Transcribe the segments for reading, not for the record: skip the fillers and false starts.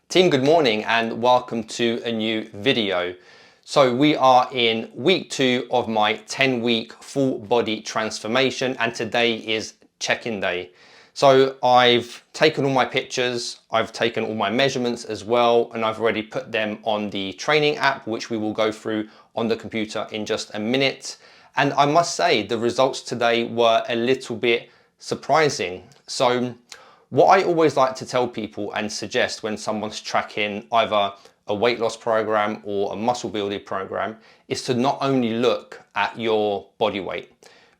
Team, good morning and welcome to a new video. So we are in week 2 of my 10-week full body transformation, and today is check-in day. So I've taken all my pictures, I've taken all my measurements as well, and I've already put them on the training app, which we will go through on the computer in just a minute. And I must say the results today were a little bit surprising. So what I always like to tell people and suggest when someone's tracking either a weight loss program or a muscle building program is to not only look at your body weight,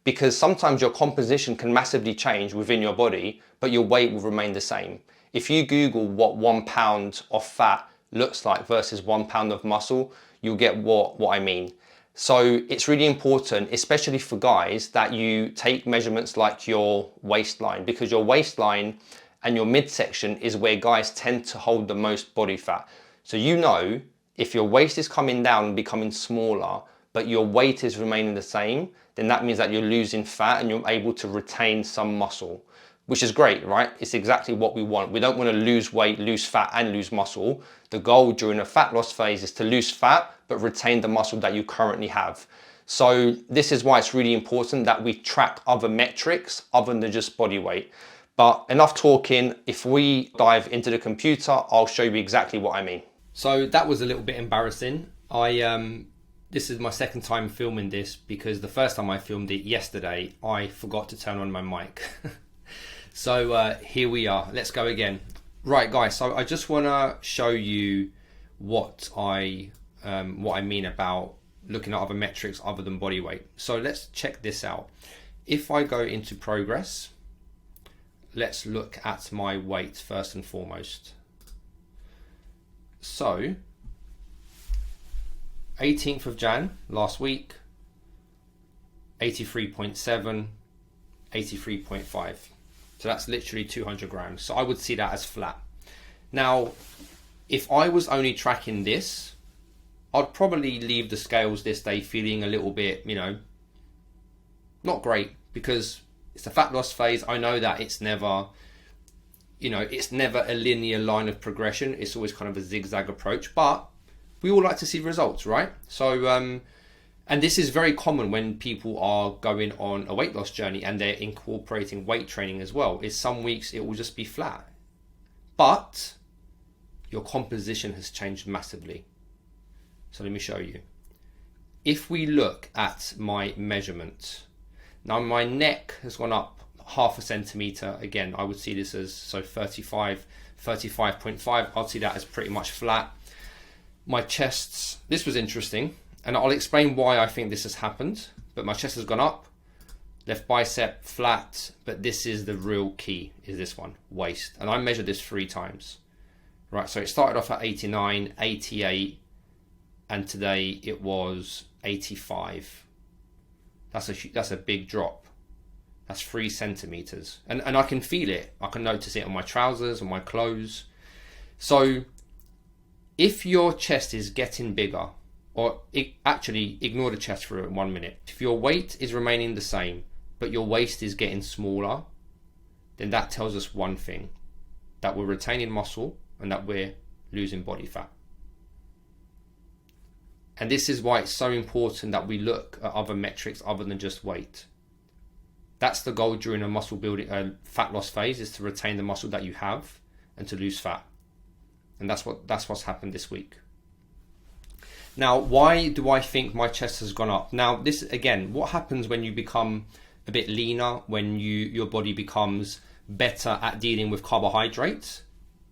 because sometimes your composition can massively change within your body, but your weight will remain the same. If you Google what 1 pound of fat looks like versus 1 pound of muscle, you'll get what I mean. So it's really important, especially for guys, that you take measurements like your waistline, because your waistline and your midsection is where guys tend to hold the most body fat. So you know, if your waist is coming down and becoming smaller, but your weight is remaining the same, then that means that you're losing fat and you're able to retain some muscle, which is great, right? It's exactly what we want. We don't want to lose weight, lose fat and lose muscle. The goal during a fat loss phase is to lose fat, but retain the muscle that you currently have. So this is why it's really important that we track other metrics other than just body weight. But enough talking. If we dive into the computer, I'll show you exactly what I mean. So that was a little bit embarrassing. This is my second time filming this because the first time I filmed it yesterday, I forgot to turn on my mic. So here we are. Let's go again. Right, guys. So I just want to show you what I mean about looking at other metrics other than body weight. So let's check this out. If I go into progress, let's look at my weight first and foremost. So 18th of Jan last week, 83.7, 83.5. So that's literally 200 grams. So I would see that as flat. Now, if I was only tracking this, I'd probably leave the scales this day feeling a little bit, not great, because it's a fat loss phase. I know that it's never a linear line of progression. It's always kind of a zigzag approach, but we all like to see results, right? So, and this is very common when people are going on a weight loss journey and they're incorporating weight training as well. Is some weeks it will just be flat, but your composition has changed massively. So let me show you. If we look at my measurement, now my neck has gone up 0.5 centimeter. Again, I would see this as 35.5. I'd see that as pretty much flat. My chests, this was interesting, and I'll explain why I think this has happened, but my chest has gone up, left bicep flat, but this is the real key, is this one, waist. And I measured this 3 times. Right, so it started off at 89, 88, and today it was 85. That's a big drop. That's 3 centimeters. And I can feel it. I can notice it on my trousers, on my clothes. So if your chest is getting bigger, or actually ignore the chest for 1 minute. If your weight is remaining the same, but your waist is getting smaller, then that tells us one thing, that we're retaining muscle and that we're losing body fat. And this is why it's so important that we look at other metrics other than just weight. That's the goal during a muscle building, fat loss phase, is to retain the muscle that you have and to lose fat. And that's what's happened this week. Now, why do I think my chest has gone up? Now, this again, what happens when you become a bit leaner, when your body becomes better at dealing with carbohydrates?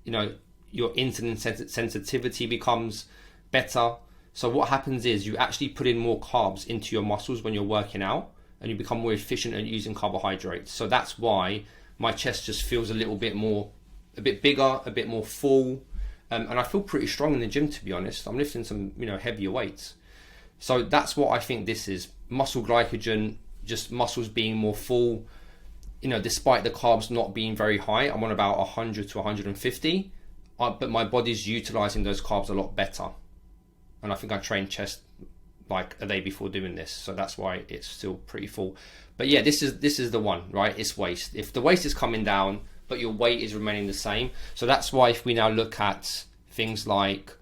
Your insulin sensitivity becomes better. So what happens is you actually put in more carbs into your muscles when you're working out, and you become more efficient at using carbohydrates. So that's why my chest just feels a bit bigger, a bit more full. And I feel pretty strong in the gym, to be honest. I'm lifting some, heavier weights. So that's what I think this is. Muscle glycogen, just muscles being more full, despite the carbs not being very high. I'm on about 100 to 150, but my body's utilizing those carbs a lot better. And I think I trained chest like a day before doing this, so that's why it's still pretty full. But yeah, this is the one, right? It's waist. If the waist is coming down, but your weight is remaining the same. So that's why if we now look at things like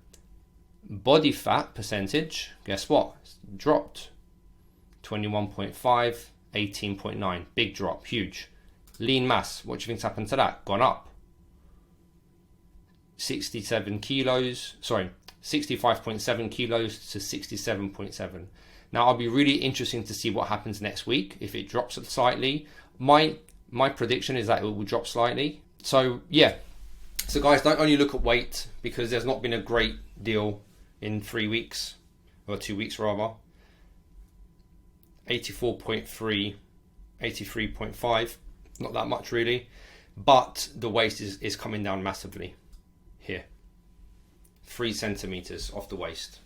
body fat percentage, guess what? It's dropped. 21.5, 18.9. Big drop, huge. Lean mass, what do you think's happened to that? Gone up. 67 kilos, sorry, 65.7 kilos to 67.7. Now, I'll be really interesting to see what happens next week if it drops slightly. My prediction is that it will drop slightly. So yeah, so guys, don't only look at weight, because there's not been a great deal in 3 weeks, or 2 weeks rather. 84.3, 83.5, not that much really, but the waist is coming down massively here. 3 centimeters off the waist,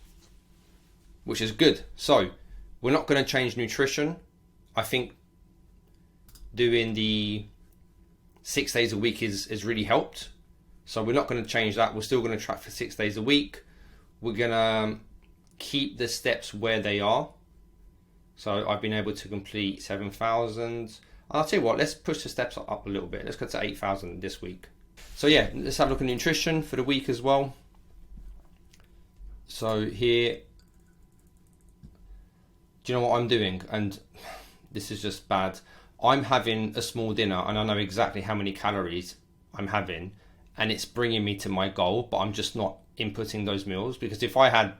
which is good. So we're not going to change nutrition. I think doing the 6 days a week is really helped. So we're not going to change that. We're still going to track for 6 days a week. We're going to keep the steps where they are. So I've been able to complete 7,000. I'll tell you what, let's push the steps up a little bit. Let's go to 8,000 this week. So yeah, let's have a look at nutrition for the week as well. So here, do you know what I'm doing? And this is just bad. I'm having a small dinner and I know exactly how many calories I'm having, and it's bringing me to my goal, but I'm just not inputting those meals, because if I had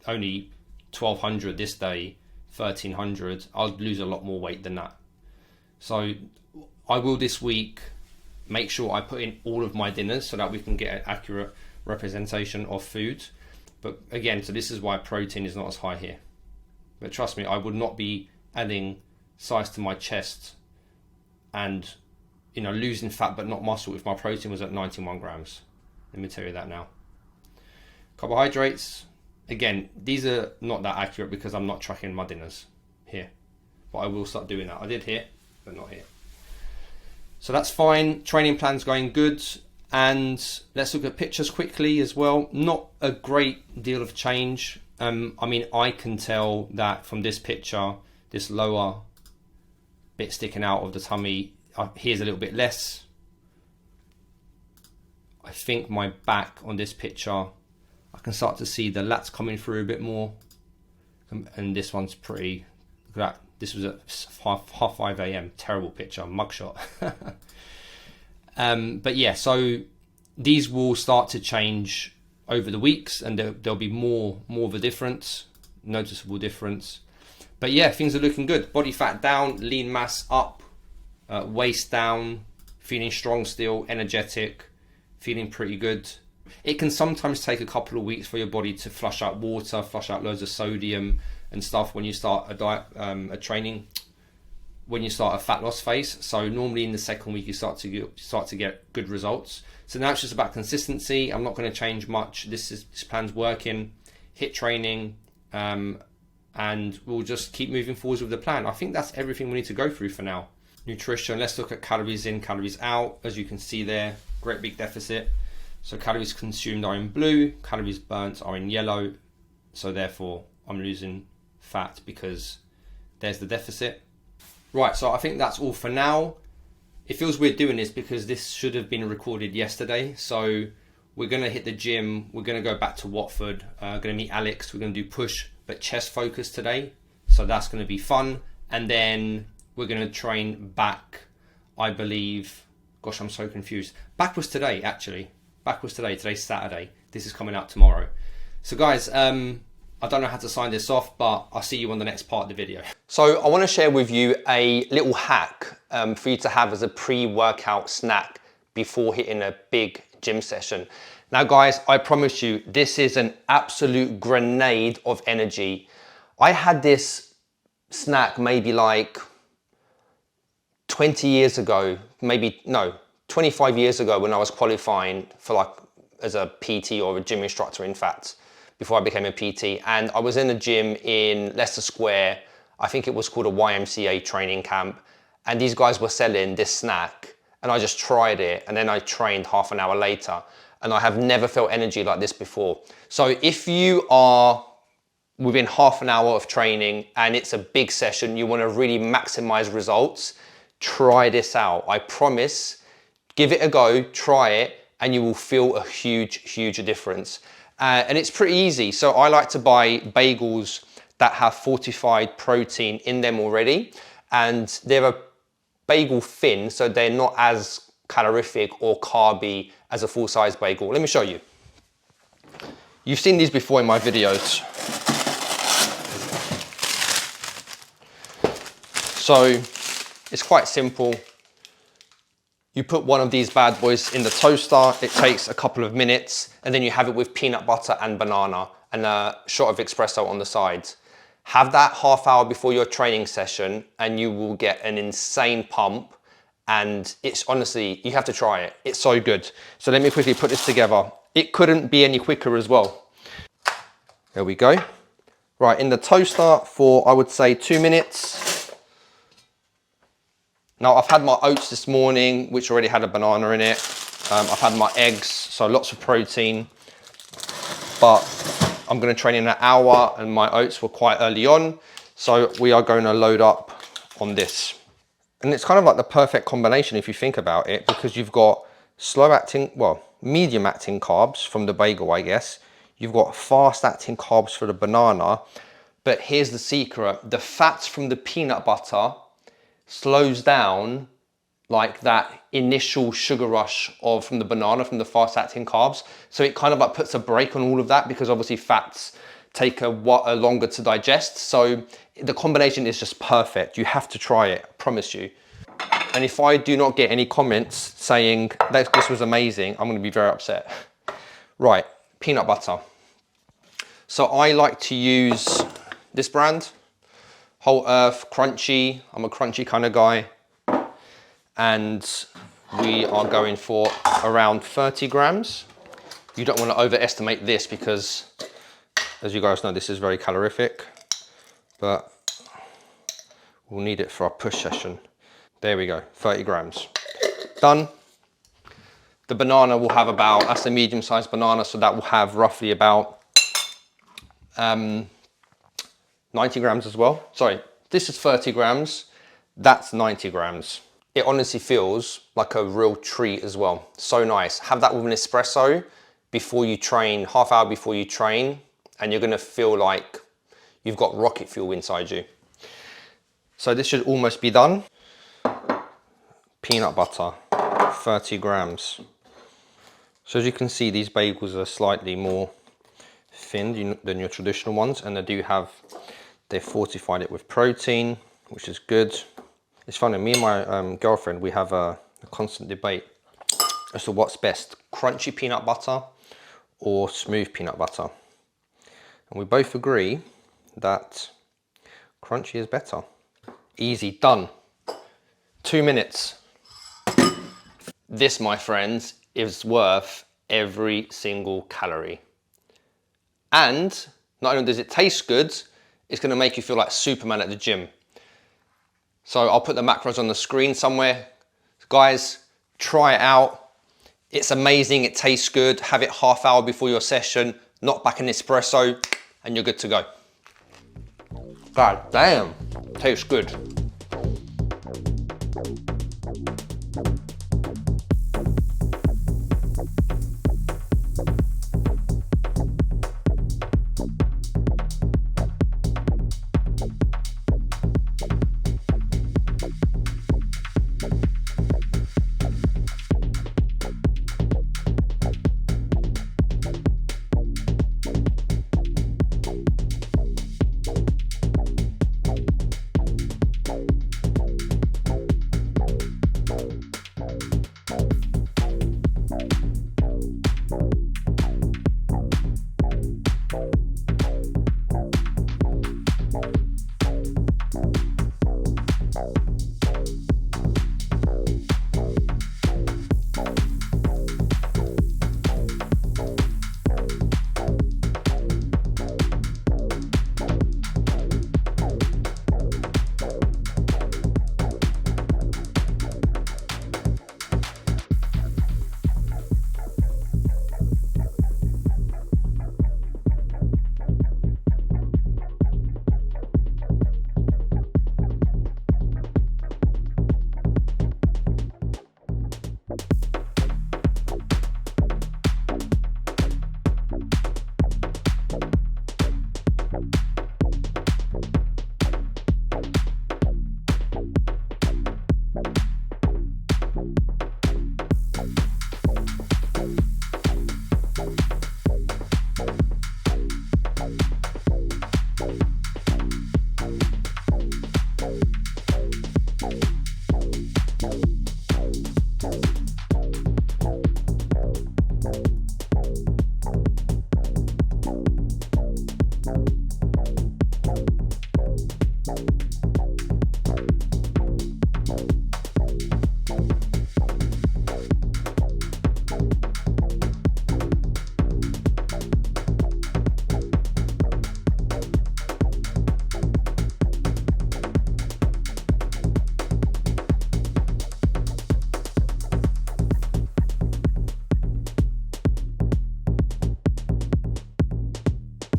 only 1,200 this day, 1,300, I'd lose a lot more weight than that. So I will this week make sure I put in all of my dinners so that we can get an accurate representation of food. But again, so this is why protein is not as high here. But trust me, I would not be adding size to my chest and, you know, losing fat but not muscle if my protein was at 91 grams. Let me tell you that now. Carbohydrates, again, these are not that accurate because I'm not tracking my dinners here, but I will start doing that. I did here, but not here. So that's fine. Training plan's going good. And let's look at pictures quickly as well. Not a great deal of change. I mean, I can tell that from this picture, this lower bit sticking out of the tummy, here's a little bit less. I think my back on this picture, I can start to see the lats coming through a bit more. And this one's pretty, look at that. This was at half 5 a.m. Terrible picture, mugshot. But yeah, so these will start to change over the weeks, and there'll be more of a difference, noticeable difference. But yeah, things are looking good. Body fat down, lean mass up, waist down, feeling strong still, energetic, feeling pretty good. It can sometimes take a couple of weeks for your body to flush out water, flush out loads of sodium and stuff when you start a diet, when you start a fat loss phase. So normally in the second week you start to get good results. So now it's just about consistency. I'm not going to change much. This plan's working. HIIT training, and we'll just keep moving forwards with the plan. I think that's everything we need to go through for now. Nutrition. Let's look at calories in, calories out. As you can see there, great big deficit. So calories consumed are in blue, calories burnt are in yellow. So therefore I'm losing fat because there's the deficit. Right, so I think that's all for now. It feels weird doing this because this should have been recorded yesterday. So we're going to hit the gym. We're going to go back to Watford. Going to meet Alex. We're going to do push but chest focus today. So that's going to be fun. And then we're going to train back, I believe. Gosh, I'm so confused. Back was today, actually. Back was today. Today's Saturday. This is coming out tomorrow. So guys, I don't know how to sign this off, but I'll see you on the next part of the video. So I want to share with you a little hack for you to have as a pre-workout snack before hitting a big gym session. Now guys, I promise you, this is an absolute grenade of energy. I had this snack maybe like 20 years ago, maybe, no, 25 years ago when I was qualifying for like as a PT or a gym instructor, in fact, before I became a PT. And I was in a gym in Leicester Square. I think it was called a YMCA training camp. And these guys were selling this snack and I just tried it. And then I trained half an hour later and I have never felt energy like this before. So if you are within half an hour of training and it's a big session, you want to really maximize results, try this out. I promise, give it a go, try it, and you will feel a huge difference. And it's pretty easy. So I like to buy bagels that have fortified protein in them already, and they're a bagel thin, so they're not as calorific or carby as a full-size bagel. Let me show you. You've seen these before in my videos. So it's quite simple. You put one of these bad boys in the toaster, it takes a couple of minutes, and then you have it with peanut butter and banana and a shot of espresso on the side. Have that half hour before your training session and you will get an insane pump, and it's honestly, you have to try it. It's so good. So let me quickly put this together. It couldn't be any quicker as well. There we go. Right, in the toaster for, I would say, 2 minutes. Now I've had my oats this morning, which already had a banana in it. I've had my eggs, so lots of protein, but I'm going to train in an hour and my oats were quite early on. So we are going to load up on this. And it's kind of like the perfect combination if you think about it, because you've got slow acting, well, medium acting carbs from the bagel, I guess. You've got fast acting carbs for the banana. But here's the secret. The fats from the peanut butter slows down like that initial sugar rush from the banana, from the fast acting carbs. So it kind of like puts a brake on all of that, because obviously fats take a longer to digest. So the combination is just perfect. You have to try it, I promise you. And if I do not get any comments saying that this was amazing, I'm gonna be very upset. Right, peanut butter. So I like to use this brand, Whole Earth Crunchy. I'm a crunchy kind of guy. And we are going for around 30 grams. You don't want to overestimate this because, as you guys know, this is very calorific, but we'll need it for our push session. There we go, 30 grams. Done. The banana will have about, that's a medium-sized banana, so that will have roughly about 90 grams as well. Sorry, this is 30 grams, that's 90 grams. It honestly feels like a real treat as well. So nice. Have that with an espresso before you train, half hour before you train, and you're gonna feel like you've got rocket fuel inside you. So this should almost be done. Peanut butter, 30 grams. So as you can see, these bagels are slightly more thin than your traditional ones, and they've fortified it with protein, which is good. It's funny, me and my girlfriend, we have a constant debate as to what's best, crunchy peanut butter or smooth peanut butter. And we both agree that crunchy is better. Easy, done. 2 minutes. This, my friends, is worth every single calorie. And not only does it taste good, it's gonna make you feel like Superman at the gym. So I'll put the macros on the screen somewhere. Guys, try it out. It's amazing, it tastes good. Have it half hour before your session, knock back an espresso, and you're good to go. God damn, tastes good.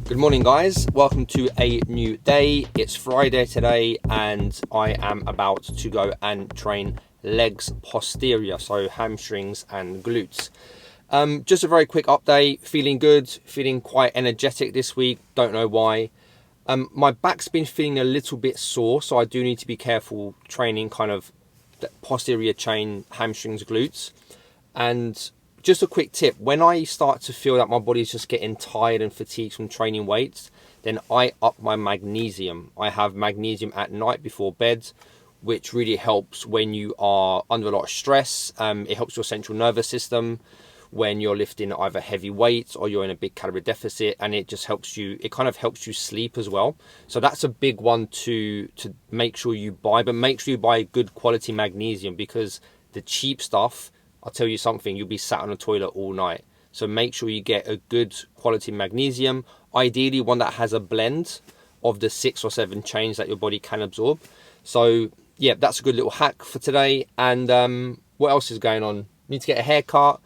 Good morning guys, welcome to a new day. It's Friday today and I am about to go and train legs posterior, so hamstrings and glutes. Just a very quick update, feeling good, feeling quite energetic this week, don't know why. My back's been feeling a little bit sore, so I do need to be careful training kind of the posterior chain, hamstrings, glutes. And just a quick tip, when I start to feel that my body's just getting tired and fatigued from training weights, then I up my magnesium. I have magnesium at night before bed, which really helps when you are under a lot of stress. It helps your central nervous system when you're lifting either heavy weights or you're in a big calorie deficit, and it just helps you, it kind of helps you sleep as well. So that's a big one to make sure you buy, but make sure you buy good quality magnesium, because the cheap stuff, I'll tell you something, you'll be sat on the toilet all night. So make sure you get a good quality magnesium, ideally one that has a blend of the 6 or 7 chains that your body can absorb. So yeah, that's a good little hack for today. And what else is going on? Need to get a haircut,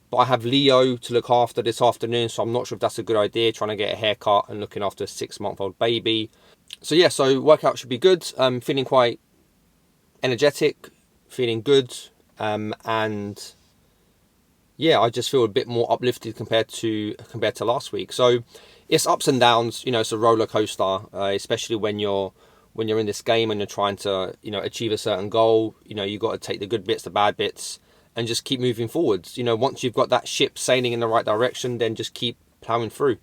but I have Leo to look after this afternoon, so I'm not sure if that's a good idea, trying to get a haircut and looking after a 6-month-old baby. So yeah, so workout should be good. Feeling quite energetic, feeling good. And yeah, I just feel a bit more uplifted compared to last week. So it's ups and downs, you know, it's a roller coaster, especially when you're in this game and you're trying to, you know, achieve a certain goal. You know, you've got to take the good bits, the bad bits, and just keep moving forwards. You know, once you've got that ship sailing in the right direction, then just keep plowing through.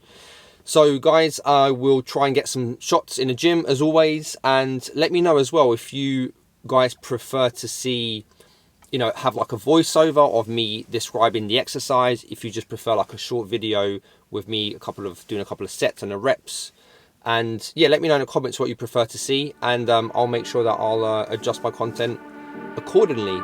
So guys, I will try and get some shots in the gym as always, and let me know as well if you guys prefer to see, you know, have like a voiceover of me describing the exercise, if you just prefer like a short video with me doing a couple of sets and the reps. And yeah, let me know in the comments what you prefer to see, and I'll make sure that I'll adjust my content accordingly.